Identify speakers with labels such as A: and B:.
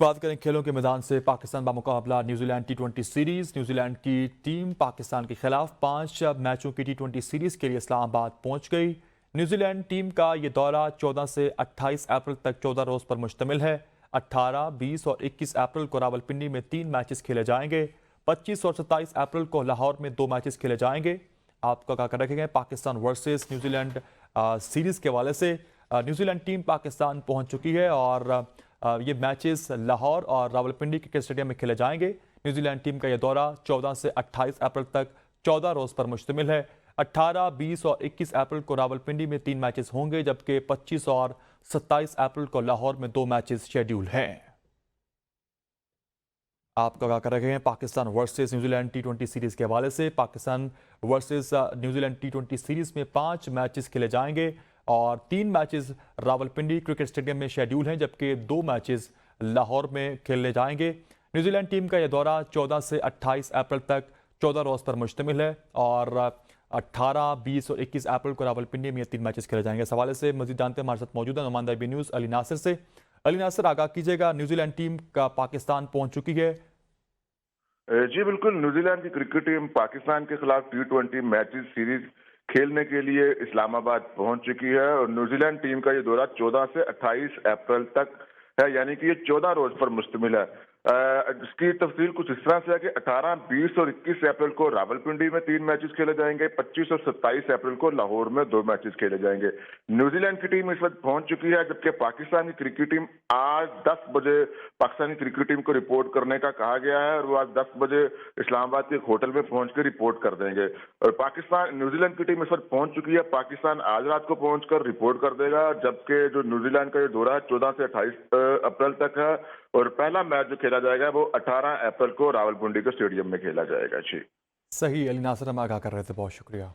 A: बात करें खेलों के मैदान से, पाकिस्तान बामुकाबला न्यूजीलैंड टी20 सीरीज। न्यूजीलैंड की टीम पाकिस्तान के खिलाफ 5 मैचों की टी20 सीरीज के लिए इस्लामाबाद पहुंच गई। न्यूजीलैंड टीम का ये दौरा 14 से 28 अप्रैल तक 14 रोज पर मुश्तमिल है। 18, 20 और 21 अप्रैल को रावलपिंडी में 3 मैचेस खेले जाएंगे। 25 और 27 अप्रैल को लाहौर में 2 मैचेस खेले जाएंगे। आपको आगाह कर रखेंगे पाकिस्तान वर्सेस न्यूजीलैंड सीरीज के हवाले से। न्यूजीलैंड टीम पाकिस्तान पहुंच चुकी है और ये मैचेस लाहौर और रावलपिंडी क्रिकेट स्टेडियम में खेले जाएंगे। न्यूजीलैंड टीम का यह दौरा 14 से 28 अप्रैल तक 14 रोज पर मुश्तमिल है। 18, 20 और 21 अप्रैल को रावलपिंडी में 3 मैचेस होंगे, जबकि 25 और 27 अप्रैल को लाहौर में 2 मैचेस शेड्यूल हैं। आपको आगाह कर रहे हैं पाकिस्तान वर्सेस न्यूजीलैंड टी20 सीरीज के हवाले से। पाकिस्तान वर्सेस न्यूजीलैंड टी20 सीरीज में 5 मैचेस खेले जाएंगे और 3 मैचेस रावलपिंडी क्रिकेट स्टेडियम में शेड्यूल हैं, जबकि 2 मैचेस लाहौर में खेले जाएंगे। न्यूजीलैंड टीम का यह दौरा 14 से 28 अप्रैल तक 14 रोज पर मुश्तमिल है और 18, 20 और 21 अप्रैल को रावलपिंडी में 3 मैचेस खेले जाएंगे। इस हवाले से मजीद जानते हैं, हमारे साथ मौजूद है नुमाइंदा बी न्यूज़ अली नासिर से। अली नासिर, आगाह कीजिएगा, न्यूजीलैंड टीम का पाकिस्तान पहुंच चुकी है।
B: जी बिल्कुल, न्यूजीलैंड की क्रिकेट टीम पाकिस्तान के खिलाफ टी20 मैचेस सीरीज खेलने के लिए इस्लामाबाद पहुंच चुकी है और न्यूजीलैंड टीम का ये दौरा 14 से 28 अप्रैल तक है, यानी कि ये 14 रोज पर मुश्तमिल है। इसकी तफसील कुछ इस तरह से है कि 18, 20 और 21 अप्रैल को रावलपिंडी में 3 मैचेस खेले जाएंगे। 25 और 27 अप्रैल को लाहौर में 2 मैचेस खेले जाएंगे। न्यूजीलैंड की टीम इस वक्त पहुंच चुकी है, जबकि पाकिस्तान की क्रिकेट टीम आज 10 बजे पाकिस्तानी क्रिकेट टीम को रिपोर्ट करने का कहा गया है और वो आज 10 बजे इस्लामाबाद के एक होटल में पहुंचकर रिपोर्ट कर देंगे। और न्यूजीलैंड की टीम इस वक्त पहुंच चुकी है। पाकिस्तान आज रात को पहुंचकर रिपोर्ट कर देगा, जबकि जो न्यूजीलैंड का ये दौरा है 14 से 28 अप्रैल तक है और पहला मैच जो खेला जाएगा वो 18 अप्रैल को रावलपिंडी के स्टेडियम में खेला जाएगा। जी
A: सही, अली नासिर हम आगाह कर रहे थे, बहुत शुक्रिया।